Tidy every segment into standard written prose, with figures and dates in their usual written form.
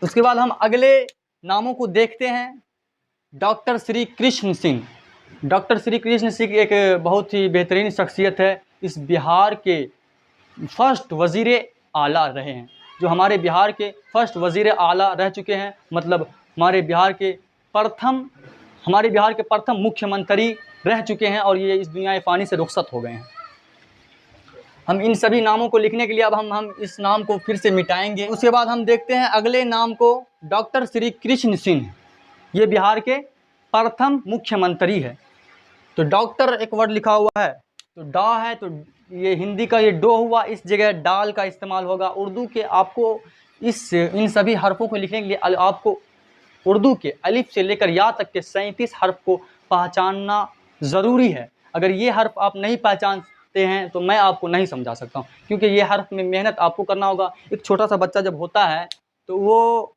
उसके बाद हम अगले नामों को देखते हैं। डॉक्टर श्री कृष्ण सिंह। डॉक्टर श्री कृष्ण सिंह एक बहुत ही बेहतरीन शख्सियत है। इस बिहार के फर्स्ट वज़ीर आला रहे हैं, जो हमारे बिहार के फर्स्ट वज़ीर आला रह चुके हैं। मतलब हमारे बिहार के प्रथम मुख्यमंत्री रह चुके हैं और ये इस दुनिया फ़ानी से रुखसत हो गए हैं। हम इन सभी नामों को लिखने के लिए अब हम इस नाम को फिर से मिटाएंगे। उसके बाद हम देखते हैं अगले नाम को, डॉक्टर श्री कृष्ण सिंह। ये बिहार के प्रथम मुख्यमंत्री है। तो डॉक्टर एक वर्ड लिखा हुआ है, तो डा है, तो ये हिंदी का ये डो हुआ, इस जगह डाल का इस्तेमाल होगा। उर्दू के आपको इन सभी हरफों को लिखने के लिए आपको उर्दू के अलिफ से लेकर या तक के 37 हर्फ को पहचानना ज़रूरी है। अगर ये हर्फ आप नहीं पहचानते हैं तो मैं आपको नहीं समझा सकता हूँ, क्योंकि ये हर्फ में मेहनत आपको करना होगा। एक छोटा सा बच्चा जब होता है तो वो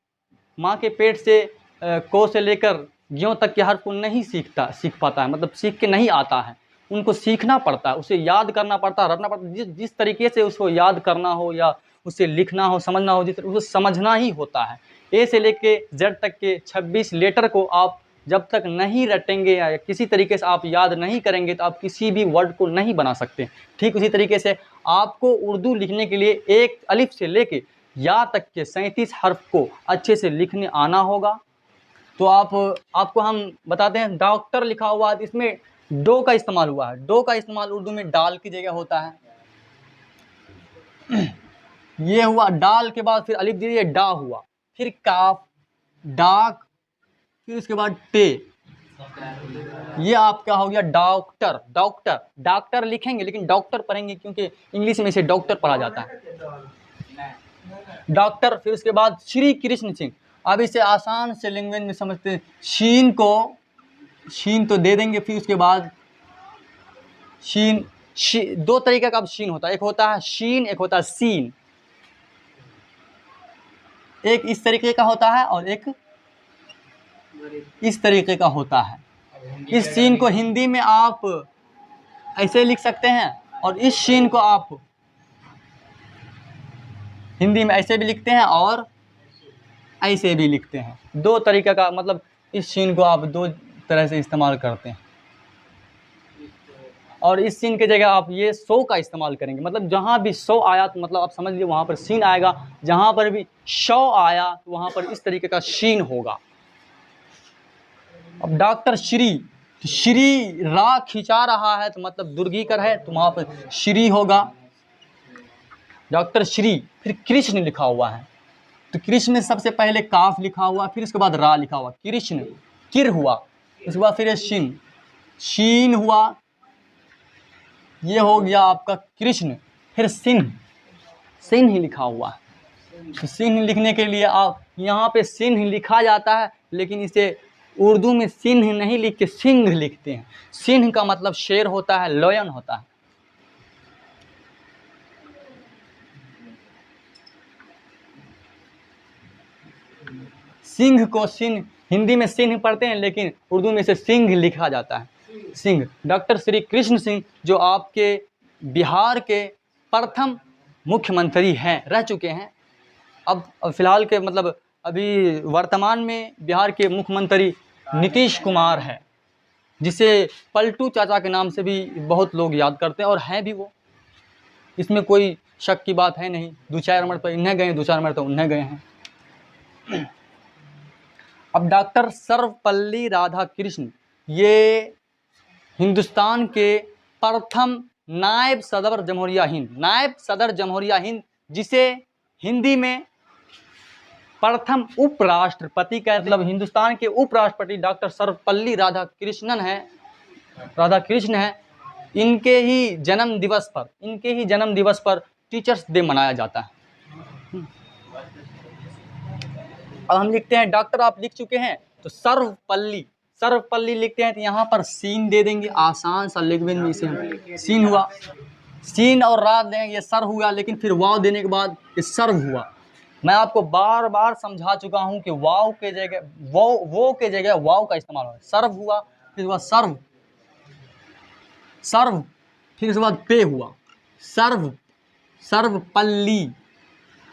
माँ के पेट से को से लेकर ज्यों तक के हर्फ को नहीं सीख पाता है, मतलब सीख के नहीं आता है। उनको सीखना पड़ता है, उसे याद करना पड़ता है, रटना पड़ता है। जिस तरीके से उसको याद करना हो या उसे लिखना हो, समझना हो, उसे समझना ही होता है। ए से लेके जेड तक के 26 लेटर को आप जब तक नहीं रटेंगे या किसी तरीके से आप याद नहीं करेंगे तो आप किसी भी वर्ड को नहीं बना सकते। ठीक उसी तरीके से आपको उर्दू लिखने के लिए एक अलिफ से लेके या तक के 37 हर्फ को अच्छे से लिखने आना होगा। तो आपको हम बताते हैं, डॉक्टर लिखा हुआ है, इसमें डो का इस्तेमाल हुआ है। डो का इस्तेमाल उर्दू में डाल की जगह होता है। ये हुआ, डाल के बाद फिर अलिफ दीजिए, डा हुआ, फिर काफ, डाक, फिर उसके बाद टे। ये आपका हो गया डॉक्टर। डॉक्टर डॉक्टर लिखेंगे लेकिन डॉक्टर पढ़ेंगे, क्योंकि इंग्लिश में इसे डॉक्टर पढ़ा जाता है, डॉक्टर। फिर उसके बाद श्री कृष्ण सिंह। अब इसे आसान से लैंग्वेज में समझते हैं। शीन तो दे देंगे, फिर उसके बाद दो तरीके का अब शीन होता है, एक होता है शीन, एक होता है सीन। एक इस तरीके का होता है और एक इस तरीके का होता है। इस सीन को हिंदी में आप ऐसे लिख सकते हैं और इस सीन को आप हिंदी में ऐसे भी लिखते हैं और ऐसे भी लिखते हैं। दो तरीके का, मतलब इस सीन को आप दो तरह से इस्तेमाल करते हैं। और इस सीन की जगह आप ये सो का इस्तेमाल करेंगे। मतलब जहाँ भी सो आया तो मतलब आप समझ लीजिए वहाँ पर सीन आएगा। जहाँ पर भी शौ आया तो वहाँ पर इस तरीके का शीन होगा। अब डॉक्टर श्री, तो श्री रा खिंचा रहा है तो मतलब दुर्गीकर है, तो वहाँ पर श्री होगा, डॉक्टर श्री। फिर कृष्ण लिखा हुआ है, तो कृष्ण में सबसे पहले काफ लिखा हुआ, फिर उसके बाद रा लिखा हुआ, कृष्ण, किर हुआ, उसके बाद फिर शीन हुआ, ये हो गया आपका कृष्ण। फिर सिंह लिखा हुआ है। तो सिंह लिखने के लिए आप यहाँ पे सिंह लिखा जाता है, लेकिन इसे उर्दू में सिंह नहीं लिख के सिंह लिखते हैं। सिंह का मतलब शेर होता है, लॉयन होता है। सिंह को हिंदी में सिंह पढ़ते हैं, लेकिन उर्दू में इसे सिंह लिखा जाता है, सिंह। डॉक्टर श्री कृष्ण सिंह जो आपके बिहार के प्रथम मुख्यमंत्री हैं, रह चुके हैं। अब फिलहाल के मतलब अभी वर्तमान में बिहार के मुख्यमंत्री नीतीश कुमार है, जिसे पलटू चाचा के नाम से भी बहुत लोग याद करते हैं, और हैं भी वो, इसमें कोई शक की बात है नहीं। 2-4 मिनट तो इन्हें गए, 2-4 मिनट तो उन्हें गए हैं। अब डॉक्टर सर्वपल्ली राधाकृष्ण, ये हिंदुस्तान के प्रथम नायब सदर जमहूरिया हिंद, जिसे हिंदी में प्रथम उपराष्ट्रपति का मतलब हिंदुस्तान के उपराष्ट्रपति डॉक्टर सर्वपल्ली राधाकृष्ण है। इनके ही जन्म दिवस पर टीचर्स डे मनाया जाता है। अब हम लिखते हैं, डॉक्टर आप लिख चुके हैं तो सर्वपल्ली लिखते हैं, तो यहाँ पर सीन दे देंगे, आसान सा लैंग्वेज में इसे सीन हुआ, सीन और रा देंगे, ये सर हुआ, लेकिन फिर वाव देने के बाद ये सर्व हुआ। मैं आपको बार बार समझा चुका हूँ कि वाव के जगह वो के जगह वाव का इस्तेमाल हुआ। सर्व हुआ, फिर हुआ सर्व, फिर उसके बाद पे हुआ, सर्वपल्ली,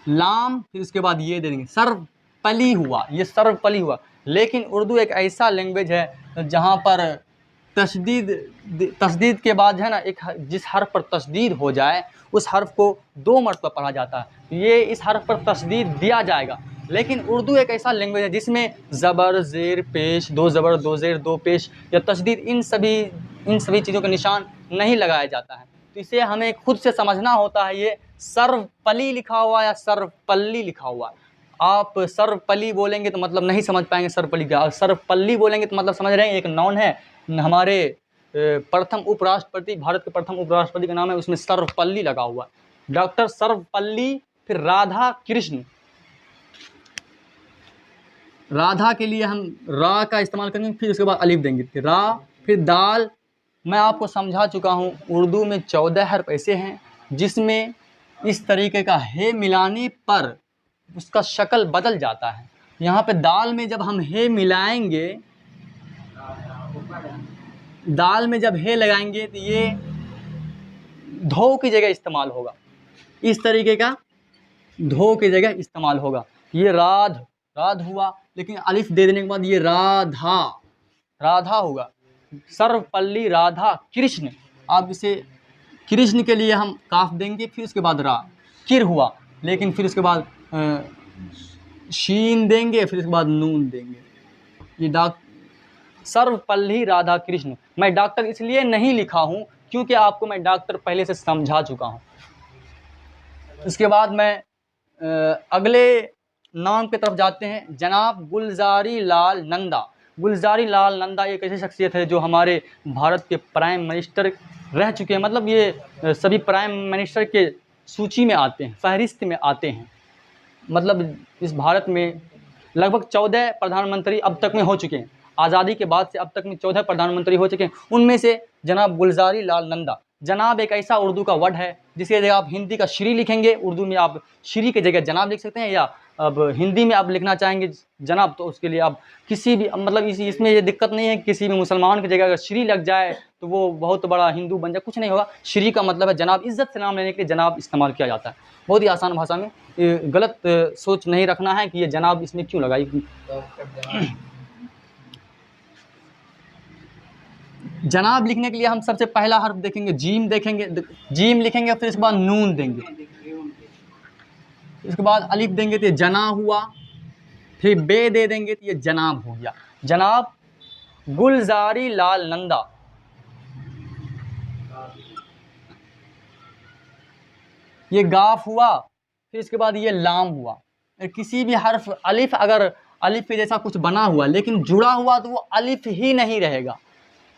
लाम, फिर उसके बाद ये दे देंगे, सर्वपल्ली। सर्वपली हुआ, ये सर्वपली हुआ। लेकिन उर्दू एक ऐसा लैंग्वेज है जहाँ पर तशदीद के बाद है ना, एक जिस हर्फ पर तशदीद हो जाए उस हर्फ को 2 मरतबा पढ़ा जाता है। ये इस हर्फ पर तशदीद दिया जाएगा। लेकिन उर्दू एक ऐसा लैंग्वेज है जिसमें ज़बर ज़ेर पेश, 2 ज़बर 2 ज़ेर 2 पेश या तशदीद इन सभी चीज़ों का निशान नहीं लगाया जाता है। तो इसे हमें खुद से समझना होता है, ये सर्वपली लिखा हुआ या सर्वपल्ली लिखा हुआ। आप सर्वपली बोलेंगे तो मतलब नहीं समझ पाएंगे सर्वपली क्या, सर्वपल्ली बोलेंगे तो मतलब समझ रहे हैं। एक नाउन है, हमारे प्रथम उपराष्ट्रपति, भारत के प्रथम उपराष्ट्रपति का नाम है, उसमें सर्वपल्ली लगा हुआ। डॉक्टर सर्वपल्ली। फिर राधा कृष्ण, राधा के लिए हम रा का इस्तेमाल करेंगे, फिर उसके बाद अलिफ देंगे, फिर रा, फिर दाल। मैं आपको समझा चुका हूँ, उर्दू में 14 हर्फ ऐसे हैं जिसमें इस तरीके का हे मिलाने पर उसका शक्ल बदल जाता है। यहाँ पे दाल में जब हम हे मिलाएंगे, दाल में जब हे लगाएंगे तो ये धो की जगह इस्तेमाल होगा, इस तरीके का धो की जगह इस्तेमाल होगा। ये राध हुआ, लेकिन अलिफ दे देने के बाद ये राधा होगा। सर्वपल्ली राधा कृष्ण, आप इसे कृष्ण के लिए हम काफ देंगे, फिर उसके बाद रा, किर हुआ, लेकिन फिर उसके बाद शीन देंगे, फिर उसके बाद नून देंगे। ये सर्वपल्ली राधा कृष्ण। मैं डॉक्टर इसलिए नहीं लिखा हूँ क्योंकि आपको मैं डॉक्टर पहले से समझा चुका हूँ। उसके बाद मैं अगले नाम की तरफ जाते हैं, जनाब गुलजारी लाल नंदा। गुलजारी लाल नंदा एक ऐसी शख्सियत है जो हमारे भारत के प्राइम मिनिस्टर रह चुके हैं। मतलब ये सभी प्राइम मिनिस्टर के सूची में आते हैं, फहरिस्त में आते हैं। मतलब इस भारत में लगभग 14 प्रधानमंत्री अब तक में हो चुके हैं। आज़ादी के बाद से अब तक में 14 प्रधानमंत्री हो चुके हैं। उनमें से जनाब गुलजारी लाल नंदा। जनाब एक ऐसा उर्दू का वर्ड है जिसके जगह आप हिंदी का श्री लिखेंगे, उर्दू में आप श्री की जगह जनाब लिख सकते हैं, या अब हिंदी में आप लिखना चाहेंगे जनाब तो उसके लिए आप किसी भी, मतलब इसमें ये दिक्कत नहीं है, किसी भी मुसलमान की जगह अगर श्री लग जाए तो वो बहुत बड़ा हिंदू बन जाए, कुछ नहीं होगा। श्री का मतलब है जनाब, इज़्ज़त से नाम लेने के लिए जनाब इस्तेमाल किया जाता है। बहुत ही आसान भाषा में, गलत सोच नहीं रखना है कि ये जनाब इसमें क्यों लगाई। जनाब लिखने के लिए हम सबसे पहला हर्फ देखेंगे जीम, देखेंगे जीम लिखेंगे, फिर इसके बाद नून देंगे, इसके बाद अलिफ देंगे तो ये जना हुआ, फिर बे दे देंगे तो ये जनाब हो गया। जनाब गुलजारी लाल नंदा। ये गाफ हुआ, फिर इसके बाद ये लाम हुआ। किसी भी हर्फ अलिफ, अगर अलिफ के जैसा कुछ बना हुआ लेकिन जुड़ा हुआ तो वो अलिफ ही नहीं रहेगा।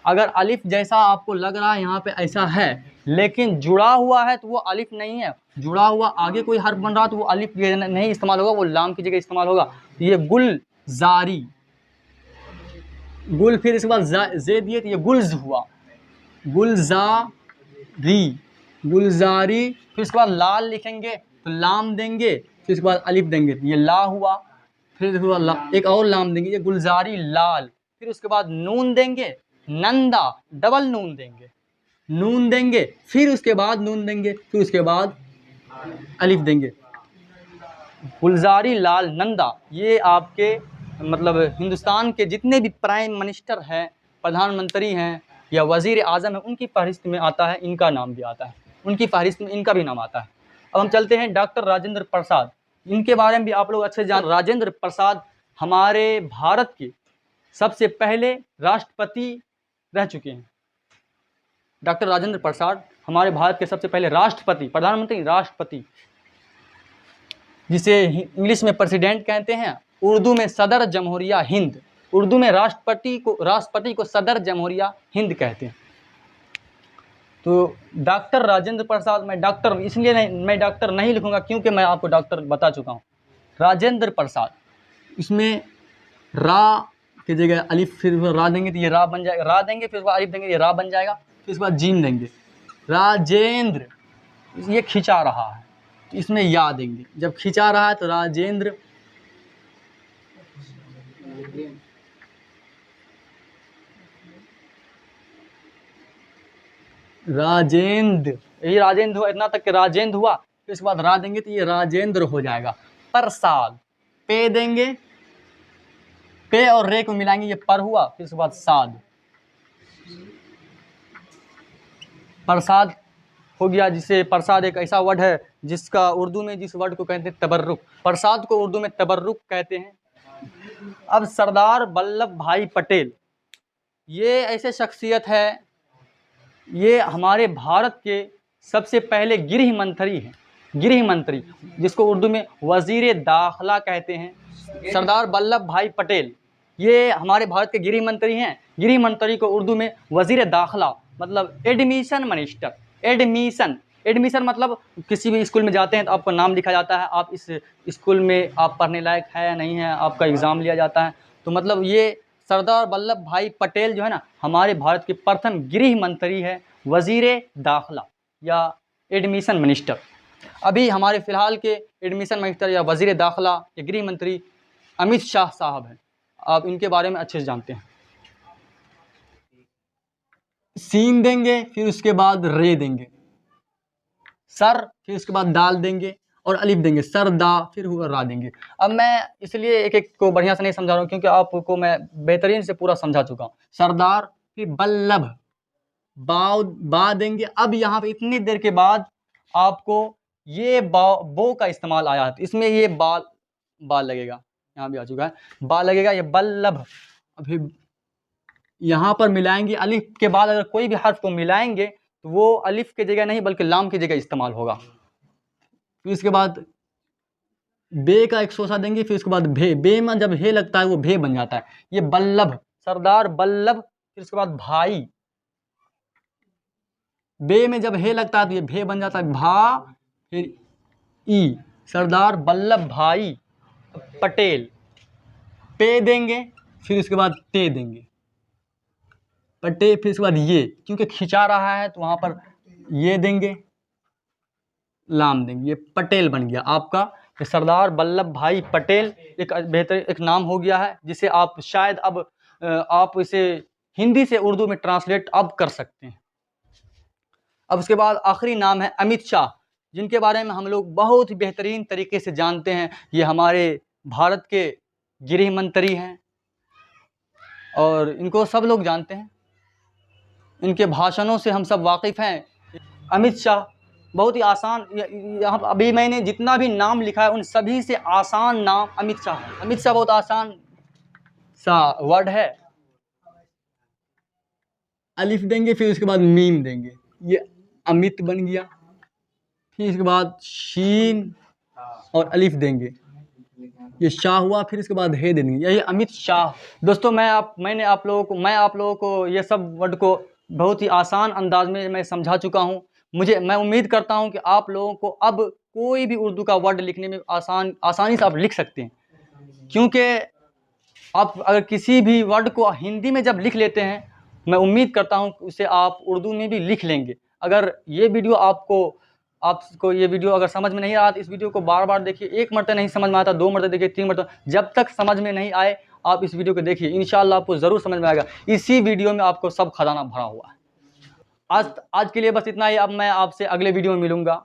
अगर अलिफ जैसा आपको लग रहा है यहाँ पे ऐसा है लेकिन जुड़ा हुआ है तो वो अलिफ नहीं है। जुड़ा हुआ आगे कोई हर्फ बन रहा तो वो अलिफ नहीं इस्तेमाल होगा, वो लाम की जगह इस्तेमाल होगा। ये गुलजारी, गुल, फिर इसके बाद जे दिए तो ये गुल्ज हुआ, गुलजारी, फिर इसके बाद लाल लिखेंगे तो लाम देंगे, फिर इसके बाद अलिफ देंगे तो ये ला हुआ, फिर इसके बाद एक और लाम देंगे, ये गुलजारी लाल, फिर उसके बाद नून देंगे, नंदा, डबल नून देंगे, फिर उसके बाद नून देंगे, फिर उसके बाद अलिफ देंगे। गुलजारी लाल नंदा, ये आपके मतलब हिंदुस्तान के जितने भी प्राइम मिनिस्टर हैं, प्रधानमंत्री हैं या वज़ीर आज़म है, उनकी फहरिस्त में आता है, इनका नाम भी आता है, उनकी फहरिस्त में इनका भी नाम आता है। अब हम चलते हैं डॉक्टर राजेंद्र प्रसाद। इनके बारे में भी आप लोग अच्छे जान। राजेंद्र प्रसाद हमारे भारत के सबसे पहले राष्ट्रपति रह चुके हैं। डॉक्टर राजेंद्र प्रसाद हमारे भारत के सबसे पहले राष्ट्रपति, प्रधानमंत्री राष्ट्रपति, जिसे इंग्लिश में प्रेसिडेंट कहते हैं, उर्दू में सदर जमहूरिया हिंद। उर्दू में राष्ट्रपति को सदर जमहूरिया हिंद कहते हैं। तो डॉक्टर राजेंद्र प्रसाद, मैं डॉक्टर इसलिए नहीं, मैं डॉक्टर नहीं लिखूंगा क्योंकि मैं आपको डॉक्टर बता चुका हूँ। राजेंद्र प्रसाद, इसमें रा की जगह अलिफ, फिर रा देंगे तो ये रा बन जाएगा, रा देंगे फिर उसके बाद अलिफ देंगे, ये रा बन जाएगा, फिर उसके बाद जीम देंगे। राजेंद्र, ये खिंचा रहा है, इसमें या देंगे, जब खिंचा रहा है तो राजेंद्र। ये राजेंद्र हुआ, इतना तक के राजेंद्र हुआ, फिर इसके बाद रा देंगे तो ये राजेंद्र हो जाएगा। प्रसाद, पे देंगे पे और रे को मिलाएंगे, ये पर हुआ, फिर उसके बाद साद, प्रसाद हो गया। जिसे प्रसाद एक ऐसा वर्ड है जिसका उर्दू में, जिस वर्ड को कहते हैं तबर्रुक, प्रसाद को उर्दू में तबर्रुक कहते हैं। अब सरदार वल्लभ भाई पटेल, ये ऐसे शख्सियत है, ये हमारे भारत के सबसे पहले गृह मंत्री हैं, गृह मंत्री, जिसको उर्दू में वज़ीर दाखिला कहते हैं। सरदार वल्लभ भाई पटेल ये हमारे भारत के गृह मंत्री हैं। गृह मंत्री को उर्दू में वज़ीर दाखिला मतलब एडमिशन मिनिस्टर, एडमिशन मतलब किसी भी स्कूल में जाते हैं तो आपका नाम लिखा जाता है, आप इस स्कूल में आप पढ़ने लायक है या नहीं है, आपका एग्ज़ाम लिया जाता है। तो मतलब ये सरदार वल्लभ भाई पटेल जो है ना, हमारे भारत के प्रथम गृह मंत्री है, वज़ीर दाखिला या एडमिशन मिनिस्टर। अभी हमारे फ़िलहाल के एडमिशन मिनिस्टर या वज़ीर दाखिला या गृह मंत्री अमित शाह साहब हैं। आप इनके बारे में अच्छे से जानते हैं। सीन देंगे, फिर उसके बाद रे देंगे, सर, फिर उसके बाद दाल देंगे और अलिफ देंगे, सर दा, फिर हुआ रा देंगे। अब मैं इसलिए एक एक को बढ़िया से नहीं समझा रहा हूँ क्योंकि आपको मैं बेहतरीन से पूरा समझा चुका हूँ। सरदार, फिर बल्लभ, बा देंगे। अब यहाँ पे इतनी देर के बाद आपको ये बो का इस्तेमाल आया है, तो इसमें ये बाल लगेगा, यहाँ भी आ चुका है, बा लगेगा, ये बल्लभ। अभी यहाँ पर मिलाएंगे अलिफ के बाद, अगर कोई भी हर्फ को मिलाएंगे तो वो अलिफ की जगह नहीं बल्कि लाम की जगह इस्तेमाल होगा। फिर इसके बाद बे का एक सोसा देंगे, फिर उसके बाद भे, बे में जब हे लगता है वो भे बन जाता है, ये बल्लभ, सरदार बल्लभ। फिर उसके बाद भाई, बे में जब हे लगता है तो ये भे बन जाता है, भा, फिर ई, सरदार वल्लभ भाई पटेल। पे देंगे, फिर उसके बाद ते देंगे, पटे, फिर उसके बाद ये, क्योंकि खिंचा रहा है तो वहाँ पर ये देंगे, लाम देंगे, ये पटेल बन गया आपका। ये सरदार वल्लभ भाई पटेल एक बेहतर एक नाम हो गया है, जिसे आप शायद अब आप इसे हिंदी से उर्दू में ट्रांसलेट अब कर सकते हैं। अब उसके बाद आखिरी नाम है अमित शाह, जिनके बारे में हम लोग बहुत ही बेहतरीन तरीके से जानते हैं। ये हमारे भारत के गृह मंत्री हैं और इनको सब लोग जानते हैं, इनके भाषणों से हम सब वाकिफ़ हैं। अमित शाह बहुत ही आसान, यहाँ अभी मैंने जितना भी नाम लिखा है उन सभी से आसान नाम अमित शाह है। अमित शाह बहुत आसान सा वर्ड है। अलिफ देंगे, फिर उसके बाद मीम देंगे, ये अमित बन गया। फिर इसके बाद शीन और अलिफ देंगे, ये शाह हुआ। फिर इसके बाद हे देंगे, यही अमित शाह। दोस्तों मैं आप लोगों को ये सब वर्ड को बहुत ही आसान अंदाज में मैं समझा चुका हूँ। मैं उम्मीद करता हूँ कि आप लोगों को अब कोई भी उर्दू का वर्ड लिखने में आसानी से आप लिख सकते हैं, क्योंकि आप अगर किसी भी वर्ड को हिंदी में जब लिख लेते हैं, मैं उम्मीद करता हूँ उसे आप उर्दू में भी लिख लेंगे। अगर ये वीडियो आपको ये वीडियो अगर समझ में नहीं आ रहा तो इस वीडियो को बार बार देखिए। एक मरतबा नहीं समझ में आता, 2 मरतबा देखिए, 3 मरतबा, जब तक समझ में नहीं आए आप इस वीडियो को देखिए, इंशाअल्लाह आपको ज़रूर समझ में आएगा। इसी वीडियो में आपको सब खजाना भरा हुआ है। आज के लिए बस इतना ही। अब मैं आपसे अगले वीडियो में मिलूँगा।